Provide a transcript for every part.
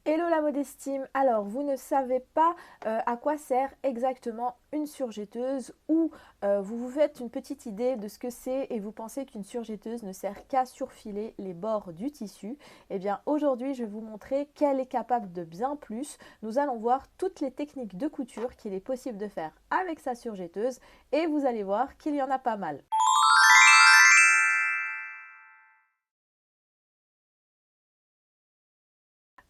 Hello la modestime, alors vous ne savez pas à quoi sert exactement une surjetteuse ou vous vous faites une petite idée de ce que c'est et vous pensez qu'une surjetteuse ne sert qu'à surfiler les bords du tissu. Eh bien aujourd'hui je vais vous montrer qu'elle est capable de bien plus. Nous allons voir toutes les techniques de couture qu'il est possible de faire avec sa surjetteuse et vous allez voir qu'il y en a pas mal.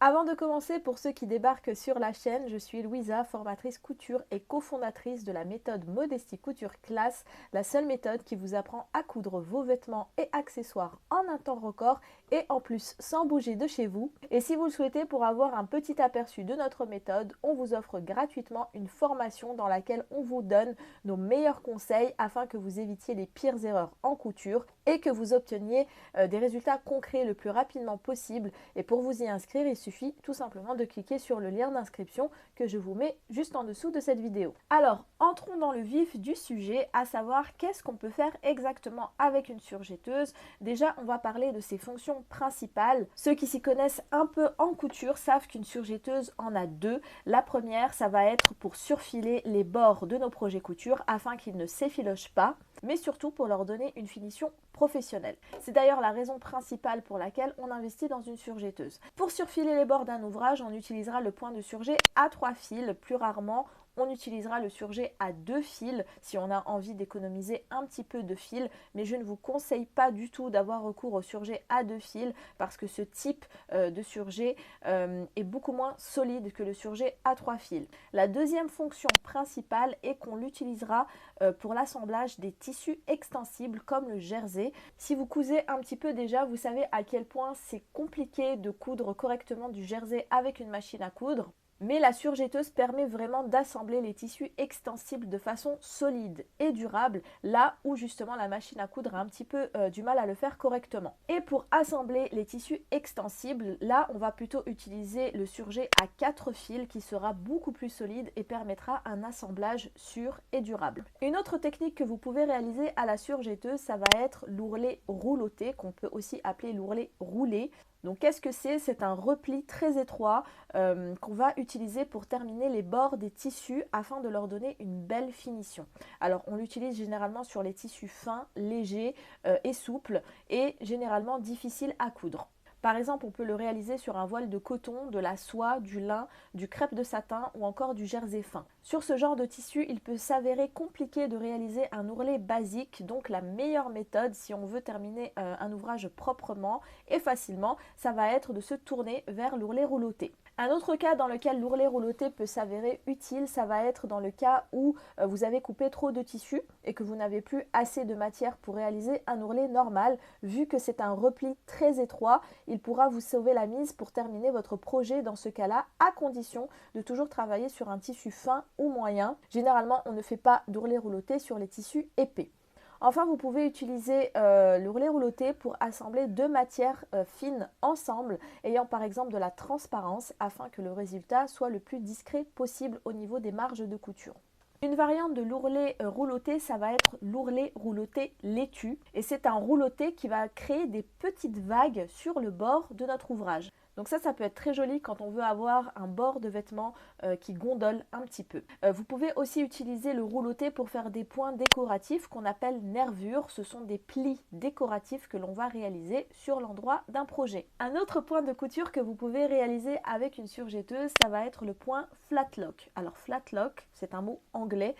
Avant de commencer, pour ceux qui débarquent sur la chaîne, je suis Louisa, formatrice couture et cofondatrice de la méthode Modesty Couture Class, la seule méthode qui vous apprend à coudre vos vêtements et accessoires en un temps record et en plus sans bouger de chez vous. Et si vous le souhaitez, pour avoir un petit aperçu de notre méthode, on vous offre gratuitement une formation dans laquelle on vous donne nos meilleurs conseils afin que vous évitiez les pires erreurs en couture et que vous obteniez des résultats concrets le plus rapidement possible. Et pour vous y inscrire, il suffit tout simplement de cliquer sur le lien d'inscription que je vous mets juste en dessous de cette vidéo. Alors, entrons dans le vif du sujet, à savoir qu'est-ce qu'on peut faire exactement avec une surjetteuse. Déjà, on va parler de ses fonctions principales. Ceux qui s'y connaissent un peu en couture savent qu'une surjetteuse en a deux. La première, ça va être pour surfiler les bords de nos projets couture afin qu'ils ne s'effilochent pas, mais surtout pour leur donner une finition professionnelle. C'est d'ailleurs la raison principale pour laquelle on investit dans une surjetteuse. Pour surfiler les bords d'un ouvrage, on utilisera le point de surjet à 3 fils. Plus rarement, on utilisera le surjet à 2 fils si on a envie d'économiser un petit peu de fil, mais je ne vous conseille pas du tout d'avoir recours au surjet à 2 fils parce que ce type de surjet est beaucoup moins solide que le surjet à 3 fils. La deuxième fonction principale est qu'on l'utilisera pour l'assemblage des tissus extensibles comme le jersey. Si vous cousez un petit peu déjà, vous savez à quel point c'est compliqué de coudre correctement du jersey avec une machine à coudre. Mais la surjetteuse permet vraiment d'assembler les tissus extensibles de façon solide et durable, là où justement la machine à coudre a un petit peu du mal à le faire correctement. Et pour assembler les tissus extensibles, là on va plutôt utiliser le surjet à 4 fils qui sera beaucoup plus solide et permettra un assemblage sûr et durable. Une autre technique que vous pouvez réaliser à la surjetteuse, ça va être l'ourlet rouloté, qu'on peut aussi appeler l'ourlet roulé. Donc qu'est-ce que c'est? C'est un repli très étroit qu'on va utiliser pour terminer les bords des tissus afin de leur donner une belle finition. Alors on l'utilise généralement sur les tissus fins, légers et souples et généralement difficiles à coudre. Par exemple, on peut le réaliser sur un voile de coton, de la soie, du lin, du crêpe de satin ou encore du jersey fin. Sur ce genre de tissu, il peut s'avérer compliqué de réaliser un ourlet basique, donc la meilleure méthode si on veut terminer un ouvrage proprement et facilement, ça va être de se tourner vers l'ourlet rouloté. Un autre cas dans lequel l'ourlet rouloté peut s'avérer utile, ça va être dans le cas où vous avez coupé trop de tissu et que vous n'avez plus assez de matière pour réaliser un ourlet normal. Vu que c'est un repli très étroit, il pourra vous sauver la mise pour terminer votre projet dans ce cas-là, à condition de toujours travailler sur un tissu fin ou moyen. Généralement, on ne fait pas d'ourlet rouloté sur les tissus épais. Enfin, vous pouvez utiliser l'ourlet rouloté pour assembler deux matières fines ensemble, ayant par exemple de la transparence afin que le résultat soit le plus discret possible au niveau des marges de couture. Une variante de l'ourlet rouloté, ça va être l'ourlet rouloté laitue. Et c'est un rouloté qui va créer des petites vagues sur le bord de notre ouvrage. Donc ça peut être très joli quand on veut avoir un bord de vêtement qui gondole un petit peu. Vous pouvez aussi utiliser le rouloté pour faire des points décoratifs qu'on appelle nervures. Ce sont des plis décoratifs que l'on va réaliser sur l'endroit d'un projet. Un autre point de couture que vous pouvez réaliser avec une surjetteuse, ça va être le point flat lock. Alors flat lock, c'est un mot anglais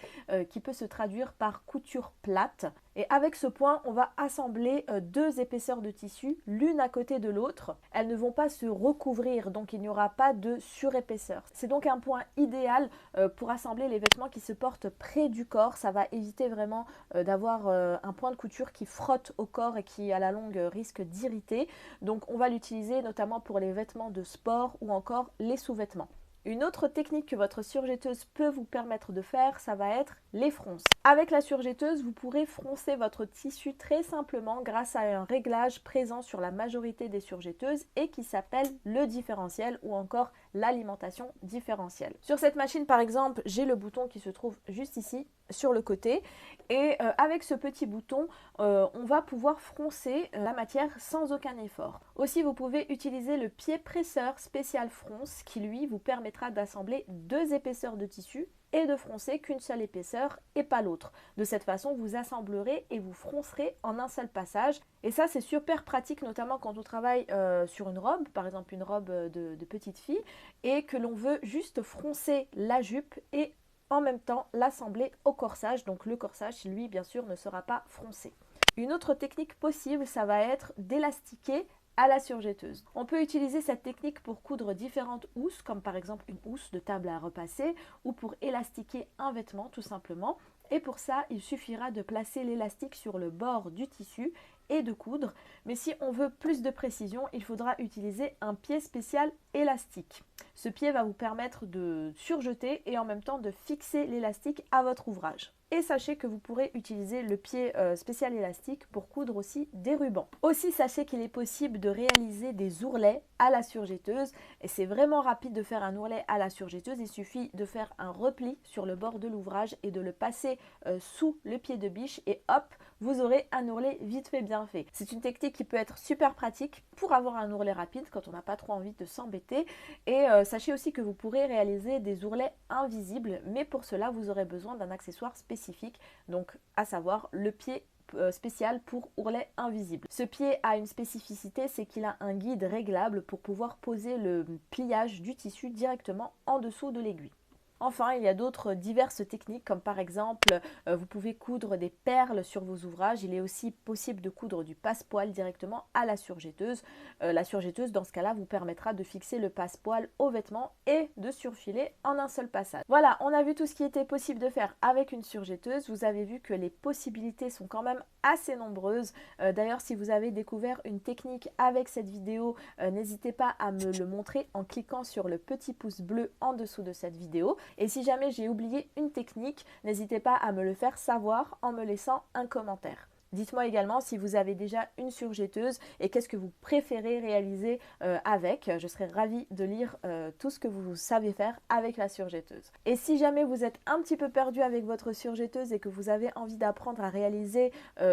qui peut se traduire par couture plate. Et avec ce point, on va assembler deux épaisseurs de tissu, l'une à côté de l'autre. Elles ne vont pas se recouvrir, donc il n'y aura pas de surépaisseur. C'est donc un point idéal pour assembler les vêtements qui se portent près du corps. Ça va éviter vraiment d'avoir un point de couture qui frotte au corps et qui à la longue risque d'irriter. Donc on va l'utiliser notamment pour les vêtements de sport ou encore les sous-vêtements. Une autre technique que votre surjetteuse peut vous permettre de faire, ça va être les fronces. Avec la surjetteuse, vous pourrez froncer votre tissu très simplement grâce à un réglage présent sur la majorité des surjetteuses et qui s'appelle le différentiel ou encore l'alimentation différentielle. Sur cette machine par exemple, j'ai le bouton qui se trouve juste ici sur le côté et avec ce petit bouton on va pouvoir froncer la matière sans aucun effort. Aussi vous pouvez utiliser le pied presseur spécial fronce qui lui vous permettra d'assembler 2 épaisseurs de tissu et de froncer qu'une seule épaisseur et pas l'autre. De cette façon vous assemblerez et vous froncerez en un seul passage et ça c'est super pratique notamment quand on travaille sur une robe, par exemple une robe de petite fille et que l'on veut juste froncer la jupe et en même temps l'assembler au corsage. Donc le corsage, lui, bien sûr, ne sera pas froncé. Une autre technique possible, ça va être d'élastiquer à la surjetteuse. On peut utiliser cette technique pour coudre différentes housses, comme par exemple une housse de table à repasser, ou pour élastiquer un vêtement tout simplement. Et pour ça, il suffira de placer l'élastique sur le bord du tissu et de coudre. Mais si on veut plus de précision, il faudra utiliser un pied spécial élastique. Ce pied va vous permettre de surjeter et en même temps de fixer l'élastique à votre ouvrage. Et sachez que vous pourrez utiliser le pied spécial élastique pour coudre aussi des rubans. Aussi sachez qu'il est possible de réaliser des ourlets à la surjetteuse et c'est vraiment rapide de faire un ourlet à la surjetteuse. Il suffit de faire un repli sur le bord de l'ouvrage et de le passer sous le pied de biche et hop, vous aurez un ourlet vite fait bien fait. C'est une technique qui peut être super pratique pour avoir un ourlet rapide quand on n'a pas trop envie de s'embêter. Et sachez aussi que vous pourrez réaliser des ourlets invisibles, mais pour cela vous aurez besoin d'un accessoire spécifique, donc à savoir le pied spécial pour ourlet invisible. Ce pied a une spécificité, c'est qu'il a un guide réglable pour pouvoir poser le pliage du tissu directement en dessous de l'aiguille. Enfin, il y a d'autres diverses techniques, comme par exemple, vous pouvez coudre des perles sur vos ouvrages. Il est aussi possible de coudre du passepoil directement à la surjetteuse. La surjetteuse, dans ce cas-là, vous permettra de fixer le passepoil au vêtement et de surfiler en un seul passage. Voilà, on a vu tout ce qui était possible de faire avec une surjetteuse. Vous avez vu que les possibilités sont quand même assez nombreuses. D'ailleurs, si vous avez découvert une technique avec cette vidéo, n'hésitez pas à me le montrer en cliquant sur le petit pouce bleu en dessous de cette vidéo. Et si jamais j'ai oublié une technique, n'hésitez pas à me le faire savoir en me laissant un commentaire. Dites-moi également si vous avez déjà une surjetteuse et qu'est-ce que vous préférez réaliser avec. Je serais ravie de lire tout ce que vous savez faire avec la surjetteuse. Et si jamais vous êtes un petit peu perdu avec votre surjetteuse et que vous avez envie d'apprendre à réaliser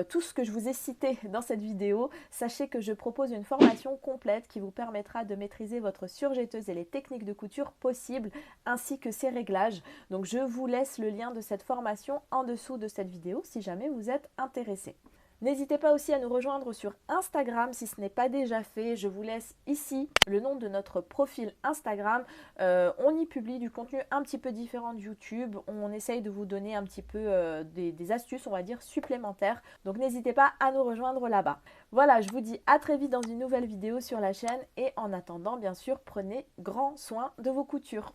tout ce que je vous ai cité dans cette vidéo, sachez que je propose une formation complète qui vous permettra de maîtriser votre surjetteuse et les techniques de couture possibles ainsi que ses réglages. Donc je vous laisse le lien de cette formation en dessous de cette vidéo si jamais vous êtes intéressé. N'hésitez pas aussi à nous rejoindre sur Instagram si ce n'est pas déjà fait. Je vous laisse ici le nom de notre profil Instagram. On y publie du contenu un petit peu différent de YouTube. On essaye de vous donner un petit peu des astuces, on va dire, supplémentaires. Donc n'hésitez pas à nous rejoindre là-bas. Voilà, je vous dis à très vite dans une nouvelle vidéo sur la chaîne. Et en attendant, bien sûr, prenez grand soin de vos coutures.